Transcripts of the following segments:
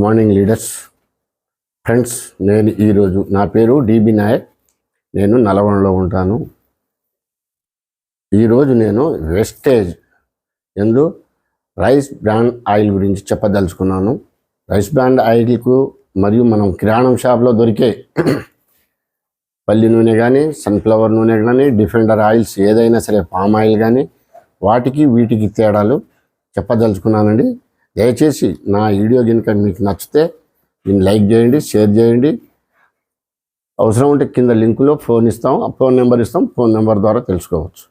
Morning leaders friends, నేను ఈరోజు నా పేరు డిబి నాయక్. నేను నల్గొండలో ఉంటాను. ఈరోజు నేను వెస్టేజ్ ఎందు రైస్ బ్రాండ్ ఆయిల్ గురించి చెప్పదలుచుకున్నాను. రైస్ బ్రాండ్ ఆయిల్కు మరియు మనం కిరాణం షాప్లో దొరికే పల్లి నూనె కానీ, సన్ఫ్లవర్ నూనె కానీ, డిఫెండర్ ఆయిల్స్ ఏదైనా సరే, పామ్ ఆయిల్ కానీ, వాటికి వీటికి తేడాలు చెప్పదలుచుకున్నానండి. దయచేసి నా వీడియో కనుక మీకు నచ్చితే దీన్ని లైక్ చేయండి, షేర్ చేయండి. అవసరం ఉంటే కింద లింకులో ఫోన్ ఇస్తాం, ఫోన్ నెంబర్ ఇస్తాం, ఫోన్ నెంబర్ ద్వారా తెలుసుకోవచ్చు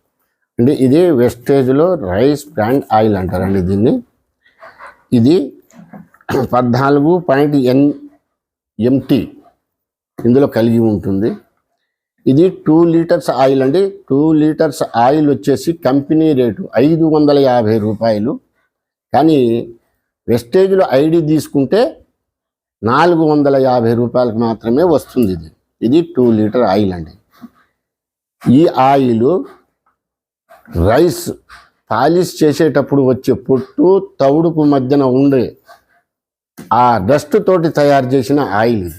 అండి. ఇది వెస్టేజ్లో రైస్ బ్రాండ్ ఆయిల్ అంటారండి దీన్ని. ఇది 14.MT ఇందులో కలిగి ఉంటుంది. ఇది 2 లీటర్స్ ఆయిల్ అండి. 2 లీటర్స్ ఆయిల్ వచ్చేసి కంపెనీ రేటు 550 రూపాయలు. కానీ వెస్టేజ్లో ఐడి తీసుకుంటే 450 రూపాయలకు మాత్రమే వస్తుంది. ఇది 2 లీటర్ ఆయిల్ అండి. ఈ ఆయిల్ రైస్ పాలిష్ చేసేటప్పుడు వచ్చే పొట్టు తవుడుకు మధ్యన ఉండే ఆ డస్ట్ తోటి తయారు చేసిన ఆయిల్.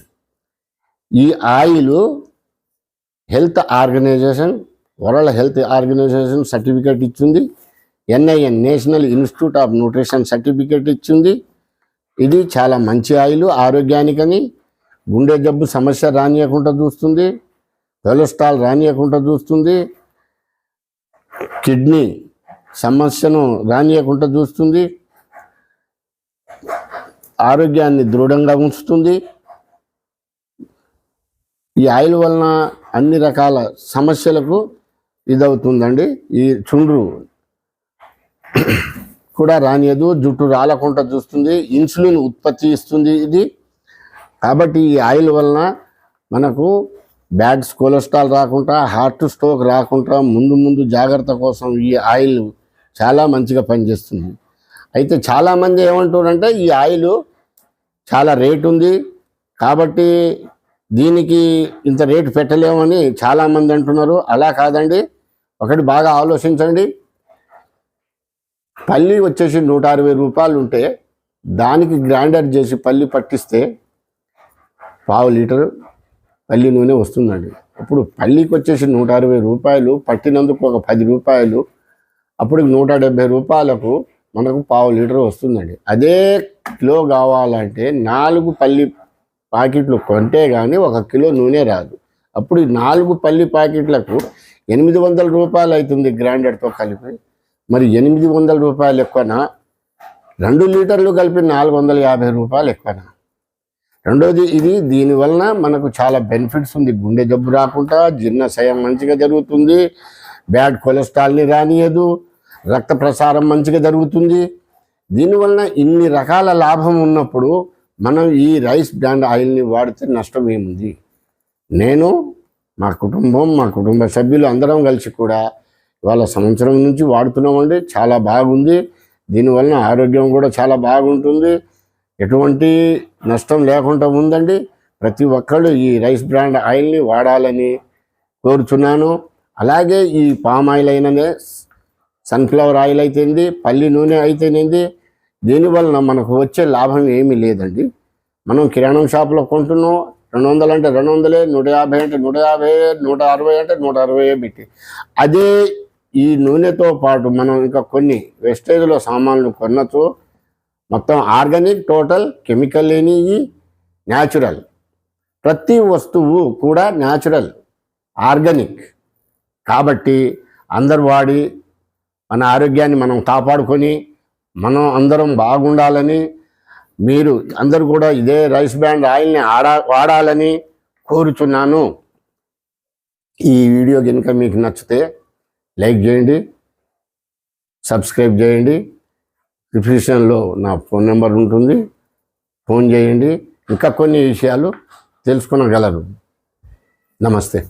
ఈ oil health organisation, world health organisation certificate ఇచ్చింది. NIN national institute of nutrition certificate ఇచ్చింది. ఇది చాలా మంచి ఆయిల్. ఆరోగ్యానికని, గుండె జబ్బు సమస్య రానియకుండా చూస్తుంది, కొలెస్ట్రాల్ రానియకుండా చూస్తుంది, కిడ్నీ సమస్యను రానియకుండా చూస్తుంది, ఆరోగ్యాన్ని దృఢంగా ఉంచుతుంది. ఈ ఆయిల్ వలన అన్ని రకాల సమస్యలకు ఇదవుతుందండి. ఈ చుండ్రు కూడా రానియదు, జుట్టు రాలకుండా చూస్తుంది, ఇన్సులిన్ ఉత్పత్తి ఇస్తుంది ఇది. కాబట్టి ఈ ఆయిల్ వలన మనకు బ్యాడ్ కొలెస్ట్రాల్ రాకుండా, హార్ట్ స్ట్రోక్ రాకుండా ముందు జాగ్రత్త కోసం ఈ ఆయిల్ చాలా మంచిగా పనిచేస్తుంది. అయితే చాలామంది ఏమంటారంటే ఈ ఆయిల్ చాలా రేటు ఉంది కాబట్టి దీనికి ఇంత రేటు పెట్టలేమని చాలామంది అంటున్నారు. అలా కాదండి. ఒకటి బాగా ఆలోచించండి. పల్లి వచ్చేసి 160 రూపాయలు ఉంటే దానికి గ్రైండర్ చేసి పల్లి పట్టిస్తే 1/2 లీటర్ పల్లి నూనె వస్తుందండి. ఇప్పుడు పల్లికి వచ్చేసి 160 రూపాయలు, పట్టినందుకు ఒక 10 రూపాయలు, అప్పుడు 170 రూపాయలకు మనకు 1/2 లీటర్ వస్తుందండి. అదే కిలో కావాలంటే 4 పల్లి ప్యాకెట్లు కొంటే కానీ 1 కిలో నూనె రాదు. అప్పుడు 4 పల్లి ప్యాకెట్లకు 800 రూపాయలు అవుతుంది గ్రైండర్తో కలిపి. మరి 800 రూపాయలు ఎక్కువనా, 2 లీటర్లు కలిపి 450 రూపాయలు ఎక్కువనా? రెండోది, దీనివలన మనకు చాలా బెనిఫిట్స్ ఉంది. గుండె జబ్బు రాకుండా, జీర్ణశయం మంచిగా జరుగుతుంది, బ్యాడ్ కొలెస్ట్రాల్ని రానియదు, రక్త ప్రసారం మంచిగా జరుగుతుంది. దీనివలన ఇన్ని రకాల లాభం ఉన్నప్పుడు మనం ఈ రైస్ బ్రాండ్ ఆయిల్ని వాడితే నష్టం ఏముంది? నేను, మా కుటుంబ సభ్యులు అందరం కలిసి కూడా ఇవాళ సంవత్సరం నుంచి వాడుతున్నామండి. చాలా బాగుంది. దీనివలన ఆరోగ్యం కూడా చాలా బాగుంటుంది. ఎటువంటి నష్టం లేకుండా ఉందండి. ప్రతి ఒక్కళ్ళు ఈ రైస్ బ్రాండ్ ఆయిల్ని వాడాలని కోరుచున్నాను. అలాగే ఈ పామ్ ఆయిల్ అయిననే, సన్ఫ్లవర్ ఆయిల్ అయితేంది, పల్లి నూనె అయితేనేది, దీనివలన మనకు వచ్చే లాభం ఏమీ లేదండి. మనం కిరాణం షాపులో కొంటున్నాం, 200 అంటే 200, 150 అంటే 150, 160 అంటే 160 పెట్టి. అదే ఈ నూనెతో పాటు మనం ఇంకా కొన్ని వెస్టేజ్లో సామాన్లు కొనచ్చు. మొత్తం ఆర్గానిక్, టోటల్ కెమికల్ లేనివి, న్యాచురల్. ప్రతి వస్తువు కూడా న్యాచురల్, ఆర్గానిక్. కాబట్టి అందరు వాడి మన ఆరోగ్యాన్ని మనం కాపాడుకొని మనం అందరం బాగుండాలని, మీరు అందరూ కూడా ఇదే రైస్ బ్రాండ్ ఆయిల్ని వాడాలని కోరుచున్నాను. ఈ వీడియో కనుక మీకు నచ్చితే లైక్ చేయండి, సబ్స్క్రైబ్ చేయండి. డిస్క్రిప్షన్లో నా ఫోన్ నెంబర్ ఉంటుంది, ఫోన్ చేయండి. ఇంకా కొన్ని విషయాలు తెలుసుకునగలరు. నమస్తే.